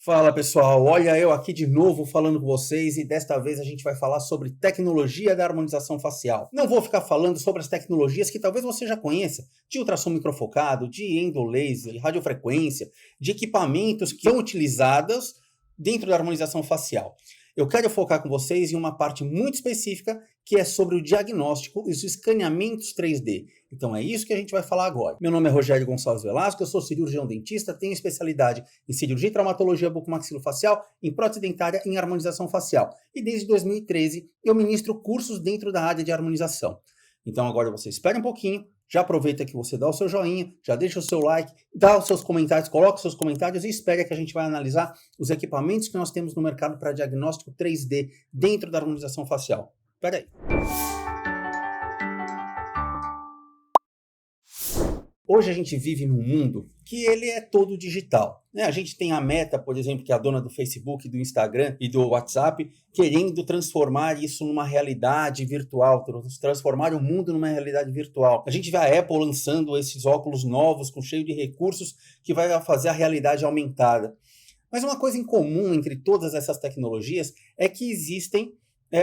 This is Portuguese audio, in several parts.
Fala pessoal, olha eu aqui de novo falando com vocês e desta vez a gente vai falar sobre tecnologia da harmonização facial. Não vou ficar falando sobre as tecnologias que talvez você já conheça, de ultrassom microfocado, de endolaser, radiofrequência, de equipamentos que são utilizados dentro da harmonização facial. Eu quero focar com vocês em uma parte muito específica que é sobre o diagnóstico e os escaneamentos 3D. Então é isso que a gente vai falar agora. Meu nome é Rogério Gonçalves Velasco, eu sou cirurgião dentista, tenho especialidade em cirurgia e traumatologia bucomaxilofacial, em prótese dentária e em harmonização facial. E desde 2013 eu ministro cursos dentro da área de harmonização. Então agora você espere um pouquinho, já aproveita que você dá o seu joinha, já deixa o seu like, dá os seus comentários, coloca os seus comentários e espere que a gente vai analisar os equipamentos que nós temos no mercado para diagnóstico 3D dentro da harmonização facial. Espera aí. Hoje a gente vive num mundo que ele é todo digital, né? A gente tem a Meta, por exemplo, que é a dona do Facebook, do Instagram e do WhatsApp, querendo transformar isso numa realidade virtual, transformar o mundo numa realidade virtual. A gente vê a Apple lançando esses óculos novos, com cheio de recursos, que vai fazer a realidade aumentada. Mas uma coisa em comum entre todas essas tecnologias é que existem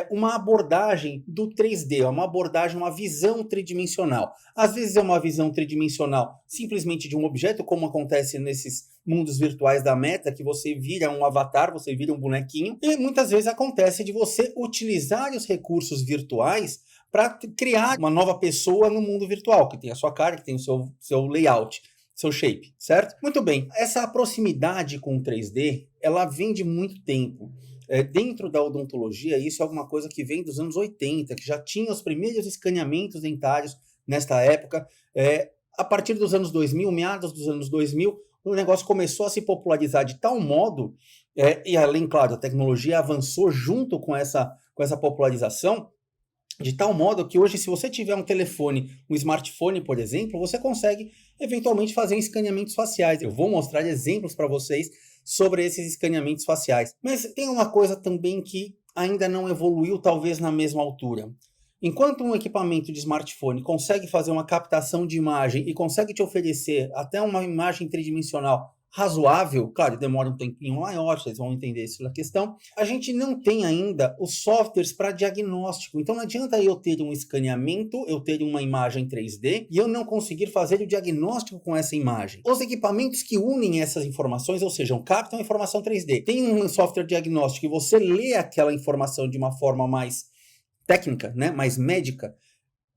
uma abordagem do 3D, uma abordagem, uma visão tridimensional. Às vezes é uma visão tridimensional simplesmente de um objeto, como acontece nesses mundos virtuais da Meta, que você vira um avatar, você vira um bonequinho, e muitas vezes acontece de você utilizar os recursos virtuais para criar uma nova pessoa no mundo virtual, que tem a sua cara, que tem o seu layout, seu shape, certo? Muito bem, essa proximidade com o 3D, ela vem de muito tempo. Dentro da odontologia, isso é alguma coisa que vem dos anos 80, que já tinha os primeiros escaneamentos dentários nesta época. A partir dos anos 2000, meados dos anos 2000, o negócio começou a se popularizar de tal modo, e além, claro, a tecnologia avançou junto com essa popularização, de tal modo que hoje, se você tiver um telefone, um smartphone, por exemplo, você consegue eventualmente fazer escaneamentos faciais. Eu vou mostrar exemplos para vocês sobre esses escaneamentos faciais. Mas tem uma coisa também que ainda não evoluiu, talvez na mesma altura. Enquanto um equipamento de smartphone consegue fazer uma captação de imagem e consegue te oferecer até uma imagem tridimensional razoável, claro, demora um tempinho maior, vocês vão entender isso na questão, a gente não tem ainda os softwares para diagnóstico. Então não adianta eu ter um escaneamento, eu ter uma imagem 3D e eu não conseguir fazer o diagnóstico com essa imagem. Os equipamentos que unem essas informações, ou seja, captam a informação 3D, tem um software diagnóstico e você lê aquela informação de uma forma mais técnica, né, mais médica,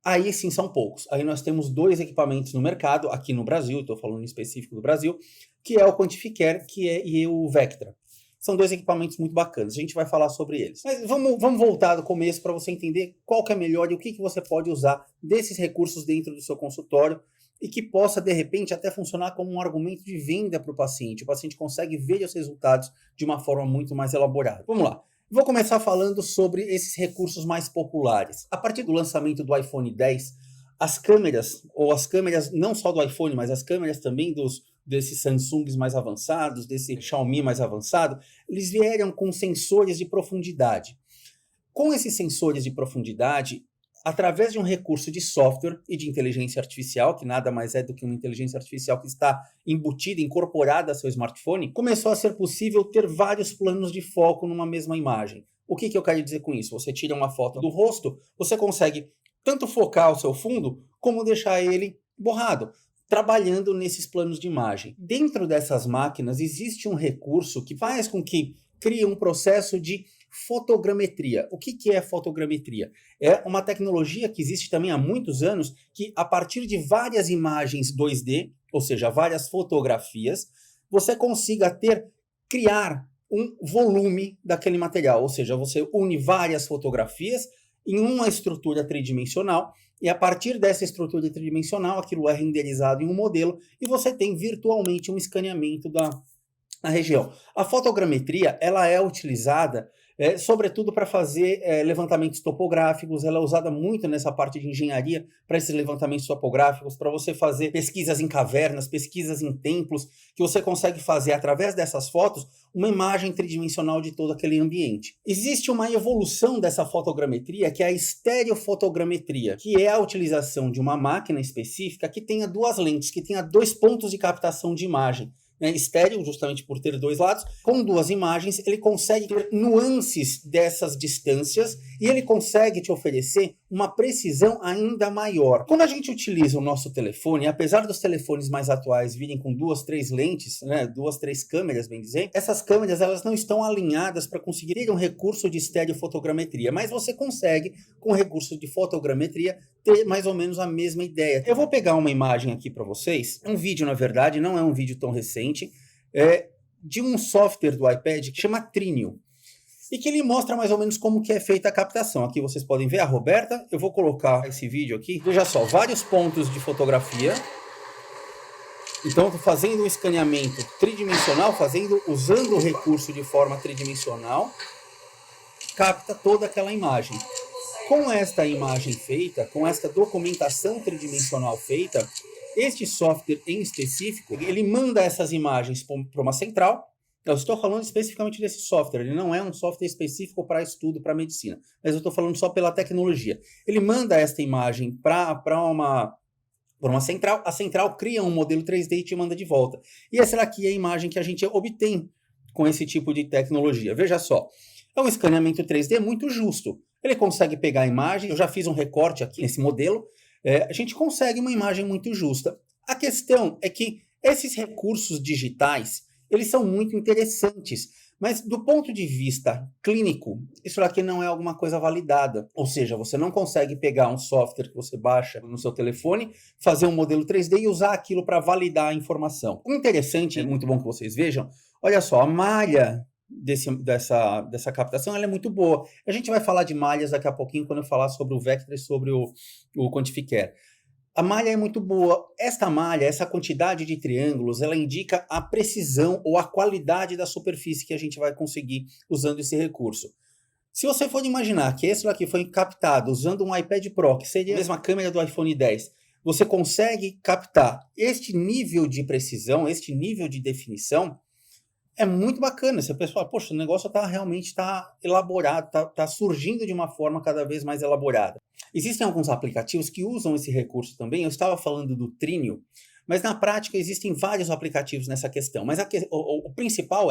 aí sim são poucos. Aí nós temos dois equipamentos no mercado, aqui no Brasil, estou falando em específico do Brasil, que é o Quantificare e o Vectra. São dois equipamentos muito bacanas, a gente vai falar sobre eles. Mas vamos voltar do começo para você entender qual que é melhor e o que você pode usar desses recursos dentro do seu consultório e que possa, de repente, até funcionar como um argumento de venda para o paciente. O paciente consegue ver os resultados de uma forma muito mais elaborada. Vamos lá. Vou começar falando sobre esses recursos mais populares. A partir do lançamento do iPhone X, as câmeras não só do iPhone, mas as câmeras também desses Samsungs mais avançados, desse Xiaomi mais avançado, eles vieram com sensores de profundidade. Com esses sensores de profundidade, através de um recurso de software e de inteligência artificial, que nada mais é do que uma inteligência artificial que está embutida, incorporada ao seu smartphone, começou a ser possível ter vários planos de foco numa mesma imagem. O que eu quero dizer com isso? Você tira uma foto do rosto, você consegue tanto focar o seu fundo, como deixar ele borrado, trabalhando nesses planos de imagem. Dentro dessas máquinas existe um recurso que faz com que crie um processo de fotogrametria. O que é fotogrametria? É uma tecnologia que existe também há muitos anos, que a partir de várias imagens 2D, ou seja, várias fotografias, você consiga criar um volume daquele material, ou seja, você une várias fotografias em uma estrutura tridimensional e a partir dessa estrutura tridimensional aquilo é renderizado em um modelo e você tem virtualmente um escaneamento da região. A fotogrametria ela é utilizada sobretudo para fazer levantamentos topográficos, ela é usada muito nessa parte de engenharia para esses levantamentos topográficos, para você fazer pesquisas em cavernas, pesquisas em templos, que você consegue fazer através dessas fotos uma imagem tridimensional de todo aquele ambiente. Existe uma evolução dessa fotogrametria que é a estereofotogrametria, que é a utilização de uma máquina específica que tenha duas lentes, que tenha dois pontos de captação de imagem. né, estéreo, justamente por ter dois lados. Com duas imagens, ele consegue ter nuances dessas distâncias e ele consegue te oferecer uma precisão ainda maior. Quando a gente utiliza o nosso telefone, apesar dos telefones mais atuais virem com 2, 3 lentes, né, 2, 3 câmeras, bem dizer, essas câmeras elas não estão alinhadas para conseguir ter um recurso de estereofotogrametria, mas você consegue, com o recurso de fotogrametria, ter mais ou menos a mesma ideia. Eu vou pegar uma imagem aqui para vocês, um vídeo, na verdade, não é um vídeo tão recente, de um software do iPad que chama Trinio, e que ele mostra mais ou menos como que é feita a captação. Aqui vocês podem ver a Roberta, eu vou colocar esse vídeo aqui, veja só, vários pontos de fotografia. Então, estou fazendo um escaneamento tridimensional, usando o recurso de forma tridimensional, capta toda aquela imagem. Com esta imagem feita, com esta documentação tridimensional feita, este software em específico, ele manda essas imagens para uma central. Eu estou falando especificamente desse software, ele não é um software específico para estudo, para medicina, mas eu estou falando só pela tecnologia. Ele manda esta imagem para uma central, a central cria um modelo 3D e te manda de volta. E essa aqui é a imagem que a gente obtém com esse tipo de tecnologia. Veja só, é um escaneamento 3D muito justo. Ele consegue pegar a imagem, eu já fiz um recorte aqui nesse modelo, a gente consegue uma imagem muito justa. A questão é que esses recursos digitais, eles são muito interessantes, mas do ponto de vista clínico, isso aqui não é alguma coisa validada. Ou seja, você não consegue pegar um software que você baixa no seu telefone, fazer um modelo 3D e usar aquilo para validar a informação. O interessante, é muito bom que vocês vejam, olha só, a malha dessa captação ela é muito boa. A gente vai falar de malhas daqui a pouquinho quando eu falar sobre o Vectra e sobre o Quantificare. A malha é muito boa. Esta malha, essa quantidade de triângulos, ela indica a precisão ou a qualidade da superfície que a gente vai conseguir usando esse recurso. Se você for imaginar que esse aqui foi captado usando um iPad Pro, que seria a mesma câmera do iPhone X, você consegue captar este nível de precisão, este nível de definição, é muito bacana. Você pensa, poxa, o negócio realmente está elaborado, está surgindo de uma forma cada vez mais elaborada. Existem alguns aplicativos que usam esse recurso também. Eu estava falando do Trinio, mas na prática existem vários aplicativos nessa questão. Mas o principal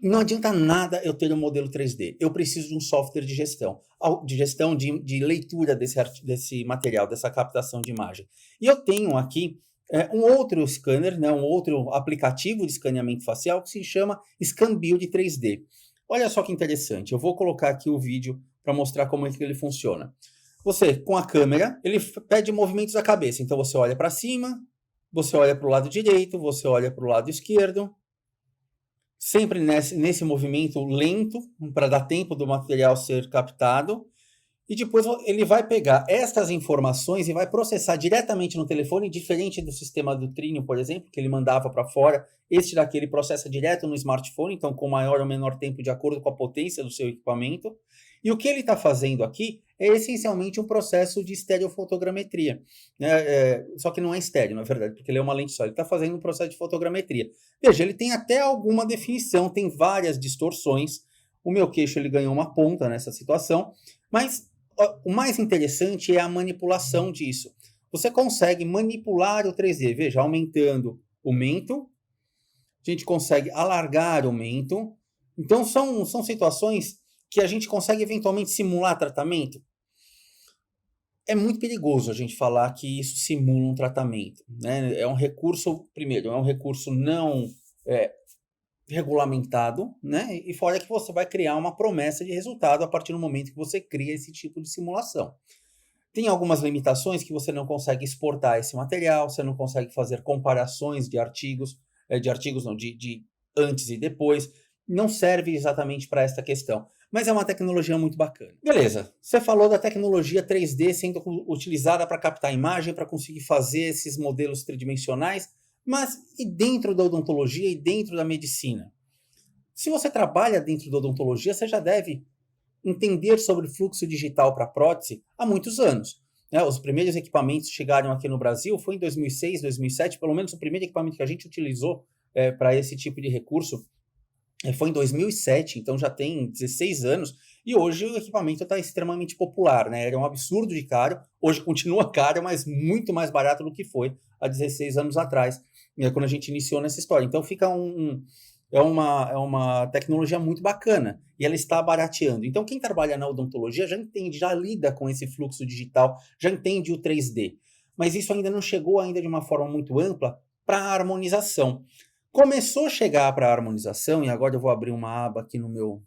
não adianta nada eu ter um modelo 3D. Eu preciso de um software de gestão de leitura desse material, dessa captação de imagem. E eu tenho aqui um outro scanner, né, um outro aplicativo de escaneamento facial que se chama ScanBuild 3D. Olha só que interessante. Eu vou colocar aqui o vídeo para mostrar como é que ele funciona. Você, com a câmera, ele pede movimentos da cabeça. Então, você olha para cima, você olha para o lado direito, você olha para o lado esquerdo. Sempre nesse movimento lento, para dar tempo do material ser captado. E depois ele vai pegar estas informações e vai processar diretamente no telefone, diferente do sistema do Trinio, por exemplo, que ele mandava para fora. Este daqui ele processa direto no smartphone, então com maior ou menor tempo de acordo com a potência do seu equipamento. E o que ele está fazendo aqui é essencialmente um processo de estereofotogrametria. Só que não é estéreo, na verdade, porque ele é uma lente só. Ele está fazendo um processo de fotogrametria. Veja, ele tem até alguma definição, tem várias distorções. O meu queixo ele ganhou uma ponta nessa situação, mas o mais interessante é a manipulação disso. Você consegue manipular o 3D, veja, aumentando o mento, a gente consegue alargar o mento. Então, são situações que a gente consegue eventualmente simular tratamento. É muito perigoso a gente falar que isso simula um tratamento, né? É um recurso, primeiro, é um recurso não regulamentado, né? E fora que você vai criar uma promessa de resultado a partir do momento que você cria esse tipo de simulação. Tem algumas limitações que você não consegue exportar esse material, você não consegue fazer comparações de artigos de antes e depois, não serve exatamente para esta questão, mas é uma tecnologia muito bacana. Beleza, você falou da tecnologia 3D sendo utilizada para captar imagem, para conseguir fazer esses modelos tridimensionais, mas e dentro da odontologia e dentro da medicina? Se você trabalha dentro da odontologia, você já deve entender sobre fluxo digital para prótese há muitos anos. Os primeiros equipamentos chegaram aqui no Brasil foi em 2006, 2007, pelo menos o primeiro equipamento que a gente utilizou para esse tipo de recurso Foi em 2007, então já tem 16 anos, e hoje o equipamento está extremamente popular, né? Era um absurdo de caro, hoje continua caro, mas muito mais barato do que foi há 16 anos atrás, né, quando a gente iniciou nessa história. Então fica é uma tecnologia muito bacana, e ela está barateando. Então quem trabalha na odontologia já entende, já lida com esse fluxo digital, já entende o 3D, mas isso ainda não chegou ainda de uma forma muito ampla para a harmonização. Começou a chegar para a harmonização, e agora eu vou abrir uma aba aqui no meu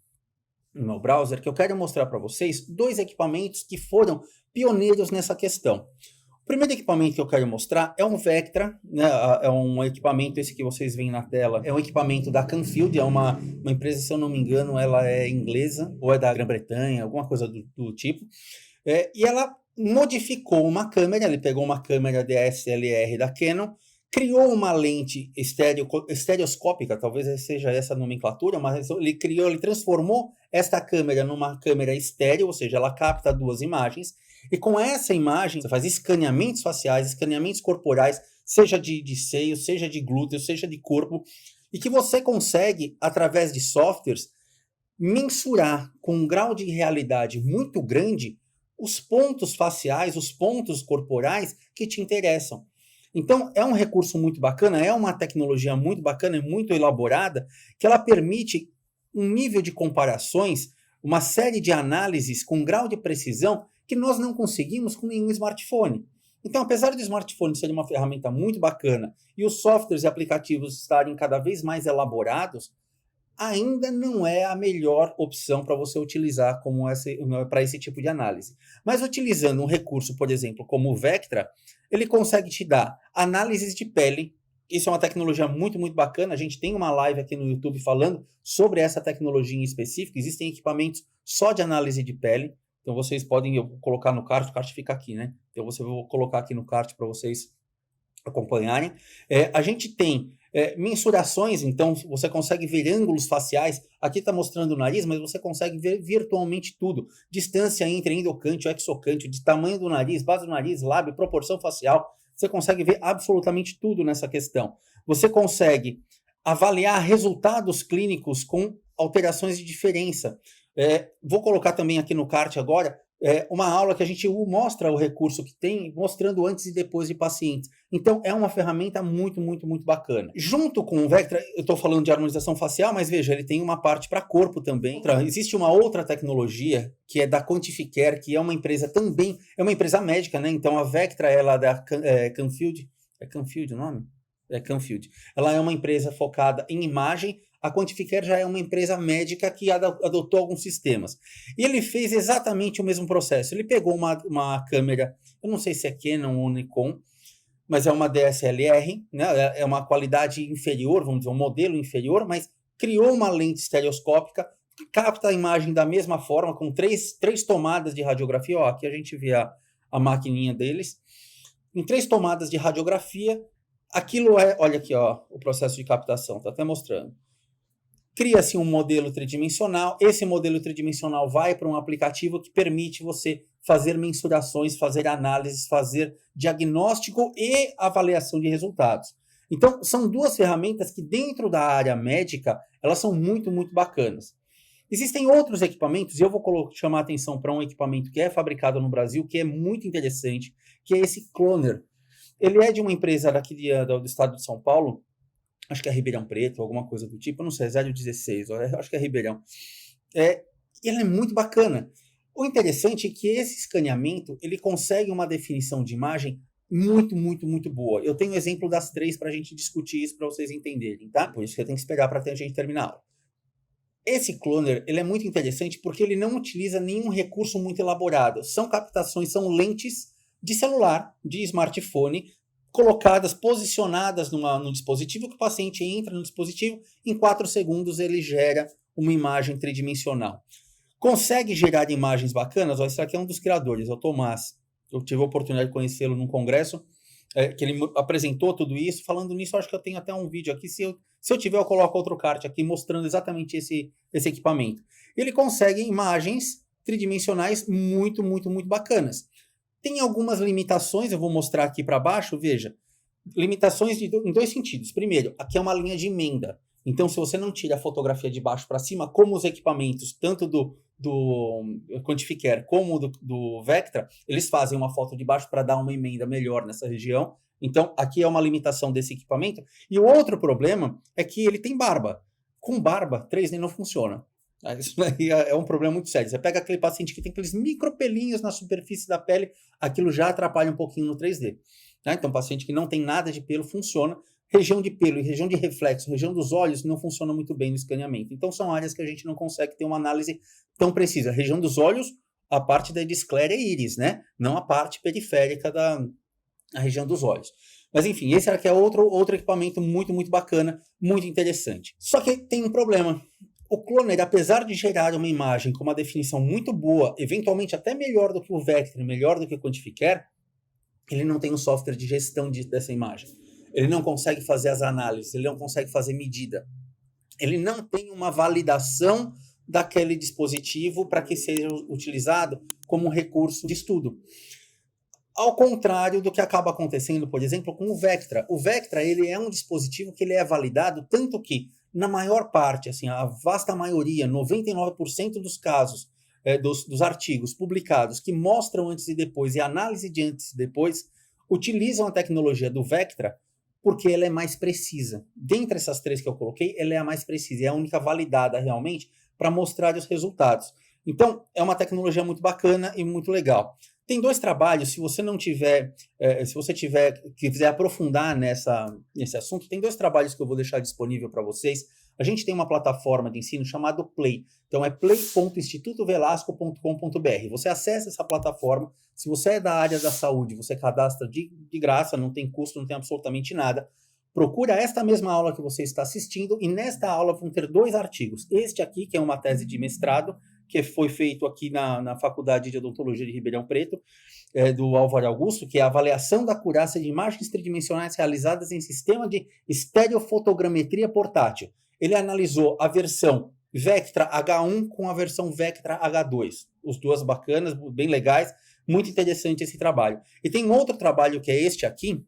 browser, que eu quero mostrar para vocês dois equipamentos que foram pioneiros nessa questão. O primeiro equipamento que eu quero mostrar é um Vectra, né? É um equipamento, esse que vocês veem na tela, é um equipamento da Canfield, é uma empresa, se eu não me engano, ela é inglesa, ou é da Grã-Bretanha, alguma coisa do tipo, e ela modificou uma câmera, ele pegou uma câmera DSLR da Canon, criou uma lente estereoscópica, talvez seja essa a nomenclatura, mas ele transformou esta câmera numa câmera estéreo, ou seja, ela capta duas imagens, e com essa imagem você faz escaneamentos faciais, escaneamentos corporais, seja de seio, seja de glúteo, seja de corpo, e que você consegue, através de softwares, mensurar com um grau de realidade muito grande os pontos faciais, os pontos corporais que te interessam. Então, é um recurso muito bacana, é uma tecnologia muito bacana e muito elaborada, que ela permite um nível de comparações, uma série de análises com um grau de precisão que nós não conseguimos com nenhum smartphone. Então, apesar do smartphone ser uma ferramenta muito bacana e os softwares e aplicativos estarem cada vez mais elaborados, ainda não é a melhor opção para você utilizar para esse tipo de análise. Mas utilizando um recurso, por exemplo, como o Vectra, ele consegue te dar análises de pele. Isso é uma tecnologia muito, muito bacana. A gente tem uma live aqui no YouTube falando sobre essa tecnologia em específico. Existem equipamentos só de análise de pele. Então vocês podem colocar no card, o card fica aqui, né? Então eu vou colocar aqui no card para vocês acompanharem. A gente tem mensurações, então você consegue ver ângulos faciais. Aqui está mostrando o nariz, mas você consegue ver virtualmente tudo. Distância entre endocândio e exocândio, de tamanho do nariz, base do nariz, lábio, proporção facial. Você consegue ver absolutamente tudo nessa questão. Você consegue avaliar resultados clínicos com alterações de diferença. Vou colocar também aqui no card agora uma aula que a gente mostra o recurso que tem, mostrando antes e depois de pacientes. Então, é uma ferramenta muito, muito, muito bacana. Junto com o Vectra, eu estou falando de harmonização facial, mas veja, ele tem uma parte para corpo também. Existe uma outra tecnologia, que é da Quantificare, que é uma empresa também, é uma empresa médica, né? Então, a Vectra, ela é da Canfield. É Canfield o nome? É Canfield. Ela é uma empresa focada em imagem. A Quantificare já é uma empresa médica que adotou alguns sistemas. E ele fez exatamente o mesmo processo. Ele pegou uma câmera, eu não sei se é Canon ou Nikon, mas é uma DSLR, né? É uma qualidade inferior, vamos dizer, um modelo inferior, mas criou uma lente estereoscópica que capta a imagem da mesma forma, com três tomadas de radiografia. Ó, aqui a gente vê a maquininha deles. Em 3 tomadas de radiografia, aquilo olha aqui, ó, o processo de captação, está até mostrando. Cria-se um modelo tridimensional, esse modelo tridimensional vai para um aplicativo que permite você fazer mensurações, fazer análises, fazer diagnóstico e avaliação de resultados. Então, são duas ferramentas que dentro da área médica, elas são muito, muito bacanas. Existem outros equipamentos, e eu vou chamar a atenção para um equipamento que é fabricado no Brasil, que é muito interessante, que é esse Cloner. Ele é de uma empresa daqui do estado de São Paulo, acho que é Ribeirão Preto, alguma coisa do tipo, eu não sei, 016, acho que é Ribeirão. Ele é muito bacana. O interessante é que esse escaneamento, ele consegue uma definição de imagem muito, muito, muito boa. Eu tenho o exemplo das 3 para a gente discutir isso, para vocês entenderem, tá? Por isso que eu tenho que esperar para a gente terminar a aula. Esse cloner, ele é muito interessante porque ele não utiliza nenhum recurso muito elaborado. São captações, são lentes de celular, de smartphone, colocadas, posicionadas no dispositivo, que o paciente entra no dispositivo, em 4 segundos ele gera uma imagem tridimensional. Consegue gerar imagens bacanas? Esse aqui é um dos criadores, é o Tomás. Eu tive a oportunidade de conhecê-lo num congresso, que ele apresentou tudo isso. Falando nisso, acho que eu tenho até um vídeo aqui. Se eu tiver, eu coloco outro card aqui mostrando exatamente esse equipamento. Ele consegue imagens tridimensionais muito, muito, muito bacanas. Tem algumas limitações, eu vou mostrar aqui para baixo, veja. Limitações em 2 sentidos. Primeiro, aqui é uma linha de emenda. Então, se você não tira a fotografia de baixo para cima, como os equipamentos, tanto do Quantificare como do Vectra, eles fazem uma foto de baixo para dar uma emenda melhor nessa região. Então, aqui é uma limitação desse equipamento. E o outro problema é que ele tem barba. Com barba, 3D não funciona. Isso aí é um problema muito sério. Você pega aquele paciente que tem aqueles micropelinhos na superfície da pele, aquilo já atrapalha um pouquinho no 3D. Tá? Então, paciente que não tem nada de pelo funciona. Região de pelo e região de reflexo, região dos olhos não funciona muito bem no escaneamento. Então, são áreas que a gente não consegue ter uma análise tão precisa. A região dos olhos, a parte da discléria e íris, né? Não a parte periférica da região dos olhos. Mas, enfim, esse aqui é outro equipamento muito, muito bacana, muito interessante. Só que tem um problema. O Cloner, apesar de gerar uma imagem com uma definição muito boa, eventualmente até melhor do que o Vectra, melhor do que o Quantificare, ele não tem um software de gestão dessa imagem. Ele não consegue fazer as análises, ele não consegue fazer medida. Ele não tem uma validação daquele dispositivo para que seja utilizado como recurso de estudo. Ao contrário do que acaba acontecendo, por exemplo, com o Vectra. O Vectra, ele é um dispositivo que ele é validado, tanto que, na maior parte, assim, a vasta maioria, 99% dos casos, dos artigos publicados que mostram antes e depois e análise de antes e depois, utilizam a tecnologia do Vectra porque ela é mais precisa. Dentre essas três que eu coloquei, ela é a mais precisa, é a única validada realmente para mostrar os resultados. Então, é uma tecnologia muito bacana e muito legal. Tem 2 trabalhos, se você não tiver, quiser aprofundar nesse assunto, tem 2 trabalhos que eu vou deixar disponível para vocês. A gente tem uma plataforma de ensino chamada Play. Então é play.institutovelasco.com.br. Você acessa essa plataforma. Se você é da área da saúde, você cadastra de graça, não tem custo, não tem absolutamente nada. Procura esta mesma aula que você está assistindo e nesta aula vão ter 2 artigos. Este aqui, que é uma tese de mestrado, que foi feito aqui na Faculdade de Odontologia de Ribeirão Preto, do Álvaro Augusto, que é a avaliação da acurácia de imagens tridimensionais realizadas em sistema de estereofotogrametria portátil. Ele analisou a versão Vectra H1 com a versão Vectra H2. Os 2 bacanas, bem legais, muito interessante esse trabalho. E tem outro trabalho que é este aqui,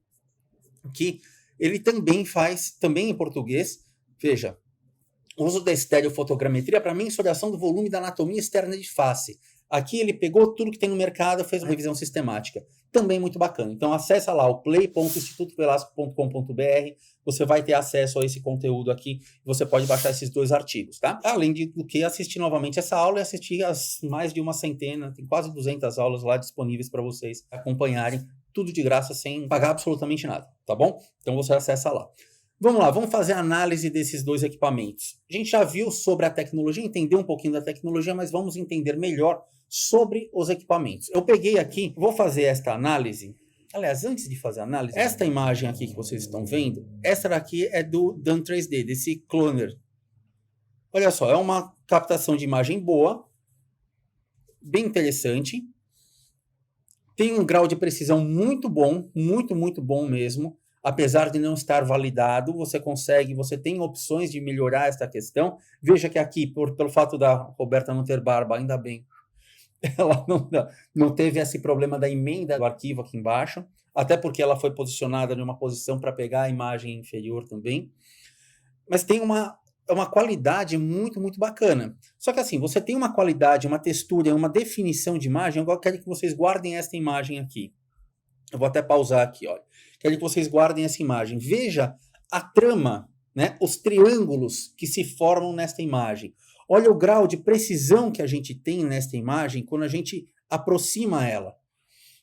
que ele também faz, também em português, veja, uso da estereofotogrametria para mensuração do volume da anatomia externa de face. Aqui ele pegou tudo que tem no mercado e fez uma revisão sistemática. Também muito bacana. Então acessa lá o play.institutovelasco.com.br, você vai ter acesso a esse conteúdo aqui, você pode baixar esses 2 artigos, tá? Além do que assistir novamente essa aula e assistir as mais de uma centena, tem quase 200 aulas lá disponíveis para vocês acompanharem, tudo de graça, sem pagar absolutamente nada, tá bom? Então você acessa lá. Vamos lá, vamos fazer a análise desses 2 equipamentos. A gente já viu sobre a tecnologia, entendeu um pouquinho da tecnologia, mas vamos entender melhor sobre os equipamentos. Eu peguei aqui, vou fazer esta análise. Aliás, antes de fazer a análise, esta imagem aqui que vocês estão vendo, essa daqui é do Dan 3D, desse Cloner. Olha só, é uma captação de imagem boa, bem interessante. Tem um grau de precisão muito bom, muito, muito bom mesmo. Apesar de não estar validado, você tem opções de melhorar essa questão. Veja que aqui, pelo fato da Roberta não ter barba, ainda bem, ela não teve esse problema da emenda do arquivo aqui embaixo, até porque ela foi posicionada numa posição para pegar a imagem inferior também. Mas tem uma qualidade muito, muito bacana. Só que assim, você tem uma qualidade, uma textura, uma definição de imagem, eu quero que vocês guardem esta imagem aqui. Eu vou até pausar aqui, olha. Quero que vocês guardem essa imagem. Veja a trama, né? Os triângulos que se formam nesta imagem. Olha o grau de precisão que a gente tem nesta imagem quando a gente aproxima ela.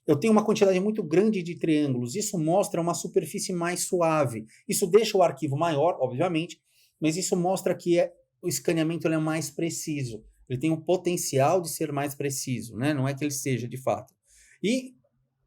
Eu tenho uma quantidade muito grande de triângulos. Isso mostra uma superfície mais suave. Isso deixa o arquivo maior, obviamente, mas isso mostra que o escaneamento é mais preciso. Ele tem um potencial de ser mais preciso, né? Não é que ele seja de fato. E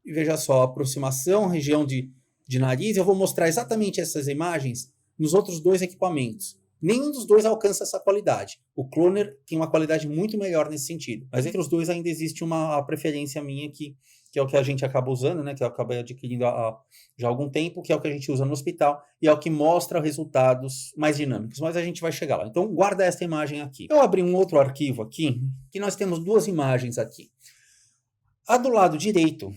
veja só, aproximação, região de nariz. Eu vou mostrar exatamente essas imagens nos outros 2 equipamentos. Nenhum dos 2 alcança essa qualidade. O Cloner tem uma qualidade muito melhor nesse sentido. Mas entre os 2 ainda existe uma preferência minha que é o que a gente acaba usando, né? Que eu acabei adquirindo já há algum tempo, que é o que a gente usa no hospital e é o que mostra resultados mais dinâmicos. Mas a gente vai chegar lá. Então, guarda essa imagem aqui. Eu abri um outro arquivo aqui, que nós temos 2 imagens aqui. A do lado direito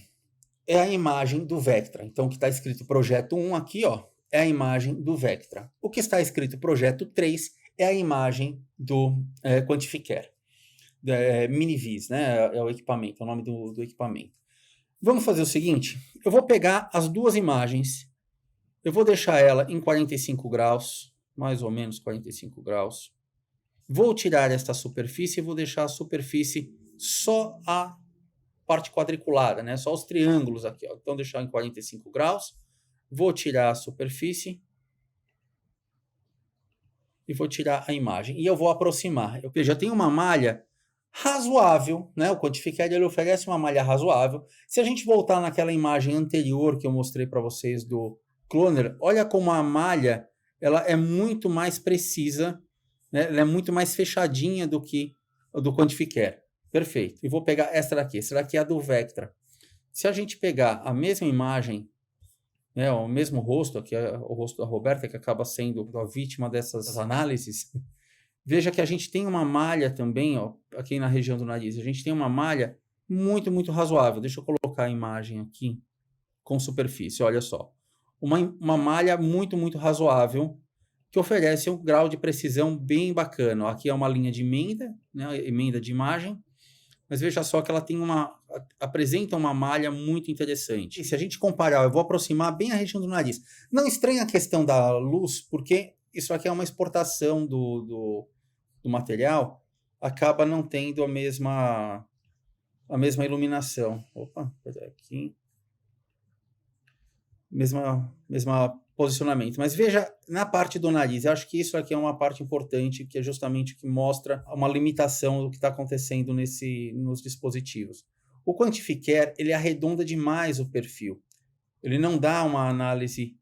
é a imagem do Vectra. Então, que está escrito projeto 1 aqui, ó. é a imagem do Vectra. O que está escrito projeto 3 é a imagem do Quantificare. Minivis, né? É o equipamento, é o nome do equipamento. Vamos fazer o seguinte, eu vou pegar as duas imagens, eu vou deixar ela em 45 graus, mais ou menos 45 graus. Vou tirar esta superfície e vou deixar a superfície só a parte quadriculada, né? Só os triângulos aqui, ó. Então, deixar em 45 graus. Vou tirar a superfície e vou tirar a imagem. E eu vou aproximar. Eu já tenho uma malha razoável, né? O Quantificare ele oferece uma malha razoável. Se a gente voltar naquela imagem anterior que eu mostrei para vocês do Cloner, olha como a malha ela é muito mais precisa, né? Ela é muito mais fechadinha do que o do Quantificare. Perfeito. E vou pegar essa daqui. Essa daqui é a do Vectra. Se a gente pegar a mesma imagem, né, o mesmo rosto, aqui é o rosto da Roberta, que acaba sendo a vítima dessas análises, veja que a gente tem uma malha também, ó, aqui na região do nariz. A gente tem uma malha muito, muito razoável. Deixa eu colocar a imagem aqui com superfície. Olha só. Uma malha muito, muito razoável, que oferece um grau de precisão bem bacana. Ó, aqui é uma linha de emenda, né, emenda de imagem. Mas veja só que ela tem apresenta uma malha muito interessante. E se a gente comparar, eu vou aproximar bem a região do nariz. Não estranha a questão da luz, porque isso aqui é uma exportação do material, acaba não tendo a mesma iluminação. Opa, aqui. Mesma posicionamento. Mas veja, na parte do nariz, eu acho que isso aqui é uma parte importante, que é justamente o que mostra uma limitação do que está acontecendo nos dispositivos. O Quantificare, ele arredonda demais o perfil. Ele não dá uma análise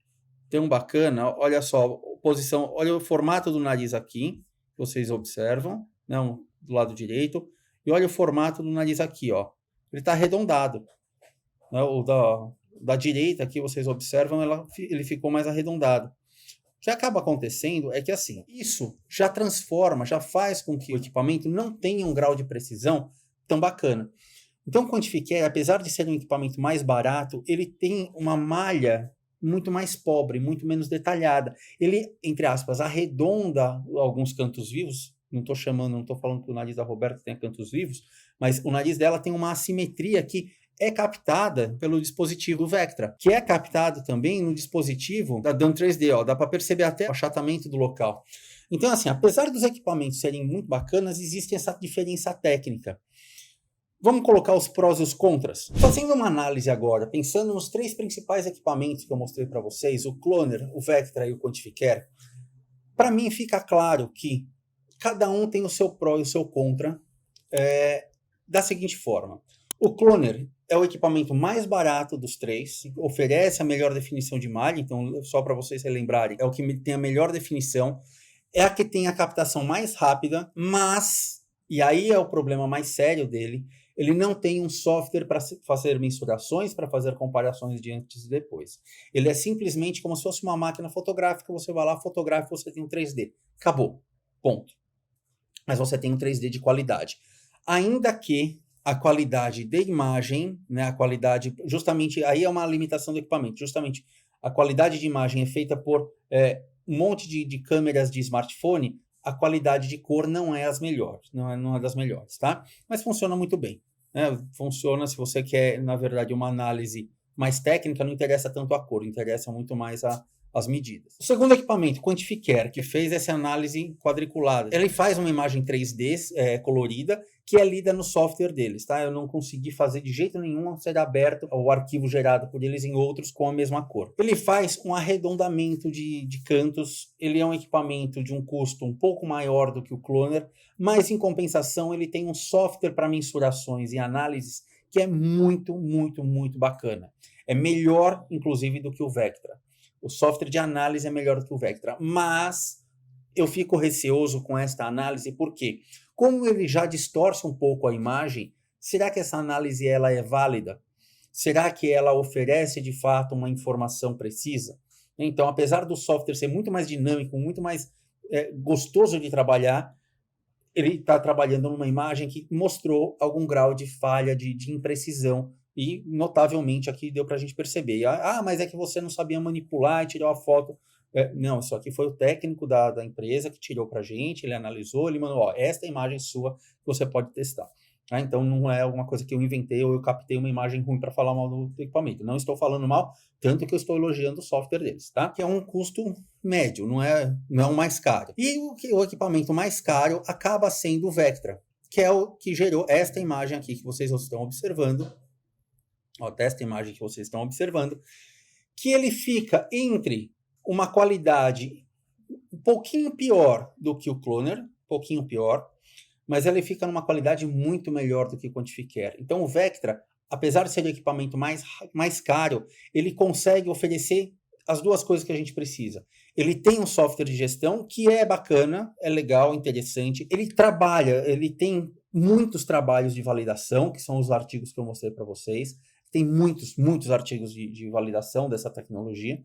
tão bacana. Olha só, posição, olha o formato do nariz aqui, vocês observam, não, do lado direito, e olha o formato do nariz aqui, ó. Ele está arredondado. Né? O da direita aqui, vocês observam, ele ficou mais arredondado. O que acaba acontecendo é que, assim, isso já transforma, já faz com que o equipamento não tenha um grau de precisão tão bacana. Então, o Quantificare, apesar de ser um equipamento mais barato, ele tem uma malha muito mais pobre, muito menos detalhada. Ele, entre aspas, arredonda alguns cantos vivos. Não estou falando que o nariz da Roberta tenha cantos vivos, mas o nariz dela tem uma assimetria que é captada pelo dispositivo Vectra, que é captado também no dispositivo da DAM 3D, ó, dá para perceber até o achatamento do local. Então, assim, apesar dos equipamentos serem muito bacanas, existe essa diferença técnica. Vamos colocar os prós e os contras? Fazendo uma análise agora, pensando nos três principais equipamentos que eu mostrei para vocês, o Cloner, o Vectra e o Quantificare, para mim fica claro que cada um tem o seu pró e o seu contra da seguinte forma. O Cloner é o equipamento mais barato dos três, oferece a melhor definição de malha, então só para vocês relembrarem, é o que tem a melhor definição, é a que tem a captação mais rápida, mas, e aí é o problema mais sério dele, ele não tem um software para fazer mensurações, para fazer comparações de antes e depois. Ele é simplesmente como se fosse uma máquina fotográfica, você vai lá, fotografa, você tem um 3D. Acabou. Ponto. Mas você tem um 3D de qualidade. Ainda que a qualidade de imagem, né, a qualidade, justamente, aí é uma limitação do equipamento, justamente a qualidade de imagem é feita por um monte de câmeras de smartphone, a qualidade de cor não é as melhores, não é das melhores, tá? Mas funciona muito bem, né? Funciona se você quer, na verdade, uma análise mais técnica, não interessa tanto a cor, interessa muito mais as medidas. O segundo equipamento, Quantificare, que fez essa análise quadriculada, ele faz uma imagem 3D colorida, que é lida no software deles, tá? Eu não consegui fazer de jeito nenhum ser aberto o arquivo gerado por eles em outros com a mesma cor. Ele faz um arredondamento de cantos, ele é um equipamento de um custo um pouco maior do que o Cloner, mas em compensação ele tem um software para mensurações e análises que é muito, muito, muito bacana. É melhor, inclusive, do que o Vectra. O software de análise é melhor do que o Vectra, mas eu fico receoso com esta análise, porque como ele já distorce um pouco a imagem, será que essa análise ela é válida? Será que ela oferece de fato uma informação precisa? Então, apesar do software ser muito mais dinâmico, muito mais gostoso de trabalhar, ele está trabalhando numa imagem que mostrou algum grau de falha, de imprecisão e notavelmente aqui deu para a gente perceber. Mas é que você não sabia manipular e tirou a foto. Não, isso aqui foi o técnico da empresa que tirou para a gente, ele analisou, ele mandou, esta é a imagem sua que você pode testar. Então não é alguma coisa que eu inventei ou eu captei uma imagem ruim para falar mal do equipamento. Não estou falando mal, tanto que eu estou elogiando o software deles, tá? Que é um custo médio, não é o mais caro. E o equipamento mais caro acaba sendo o Vectra, que é o que gerou esta imagem aqui que vocês estão observando. Esta imagem que vocês estão observando, que ele fica entre uma qualidade um pouquinho pior do que o Cloner, pouquinho pior, mas ele fica numa qualidade muito melhor do que o Quantificare. Então o Vectra, apesar de ser o equipamento mais caro, ele consegue oferecer as duas coisas que a gente precisa. Ele tem um software de gestão que é bacana, é legal, interessante. Ele tem muitos trabalhos de validação, que são os artigos que eu mostrei para vocês. Tem muitos artigos de validação dessa tecnologia.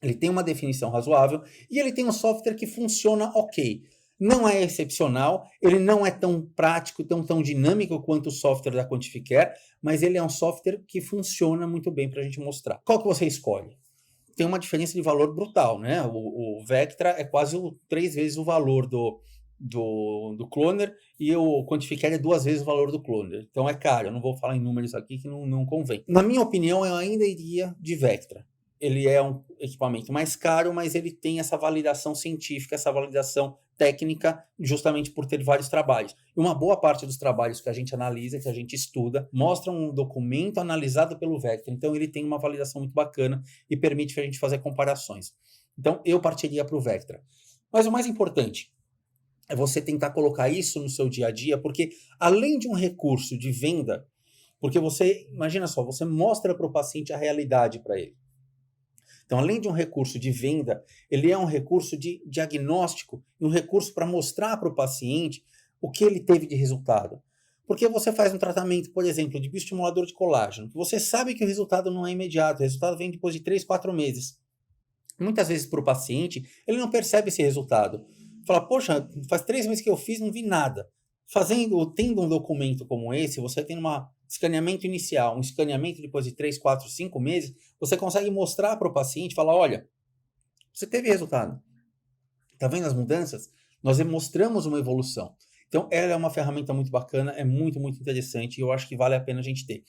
Ele tem uma definição razoável e ele tem um software que funciona ok. Não é excepcional, ele não é tão prático, tão dinâmico quanto o software da Quantificare, mas ele é um software que funciona muito bem para a gente mostrar. Qual que você escolhe? Tem uma diferença de valor brutal, né? O Vectra é quase 3 vezes o valor do Cloner e o Quantificare é 2 vezes o valor do Cloner. Então é caro, eu não vou falar em números aqui que não convém. Na minha opinião, eu ainda iria de Vectra. Ele é um equipamento mais caro, mas ele tem essa validação científica, essa validação técnica, justamente por ter vários trabalhos. E uma boa parte dos trabalhos que a gente analisa, que a gente estuda, mostra um documento analisado pelo Vectra. Então, ele tem uma validação muito bacana e permite a gente fazer comparações. Então, eu partiria para o Vectra. Mas o mais importante é você tentar colocar isso no seu dia a dia, porque além de um recurso de venda, porque você, imagina só, você mostra para o paciente a realidade para ele. Então, além de um recurso de venda, ele é um recurso de diagnóstico e um recurso para mostrar para o paciente o que ele teve de resultado. Porque você faz um tratamento, por exemplo, de bioestimulador de colágeno, você sabe que o resultado não é imediato, o resultado vem depois de 3, 4 meses. Muitas vezes para o paciente, ele não percebe esse resultado. Fala, poxa, faz 3 meses que eu fiz, não vi nada. Tendo um documento como esse, você tem um escaneamento inicial, um escaneamento depois de 3, 4, 5 meses, você consegue mostrar para o paciente, falar, olha, você teve resultado. Está vendo as mudanças? Nós mostramos uma evolução. Então, ela é uma ferramenta muito bacana, é muito interessante e eu acho que vale a pena a gente ter.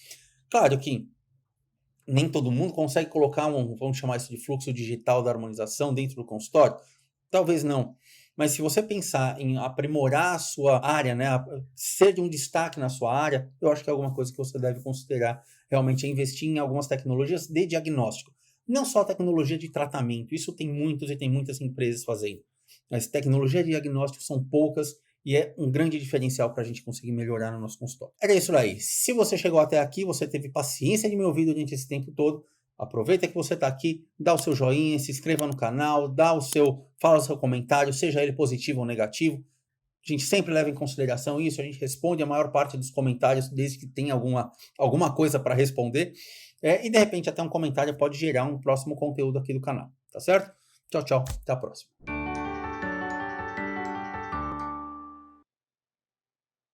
Claro que nem todo mundo consegue colocar vamos chamar isso de fluxo digital da harmonização dentro do consultório. Talvez não. Mas se você pensar em aprimorar a sua área, né, ser de um destaque na sua área, eu acho que é alguma coisa que você deve considerar realmente investir em algumas tecnologias de diagnóstico. Não só tecnologia de tratamento, isso tem muitas empresas fazendo. Mas tecnologia de diagnóstico são poucas e é um grande diferencial para a gente conseguir melhorar no nosso consultório. Era isso aí. Se você chegou até aqui, você teve paciência de me ouvir durante esse tempo todo, aproveita que você está aqui, dá o seu joinha, se inscreva no canal, fala o seu comentário, seja ele positivo ou negativo. A gente sempre leva em consideração isso, a gente responde a maior parte dos comentários, desde que tenha alguma coisa para responder. E de repente até um comentário pode gerar um próximo conteúdo aqui do canal, tá certo? Tchau, até a próxima.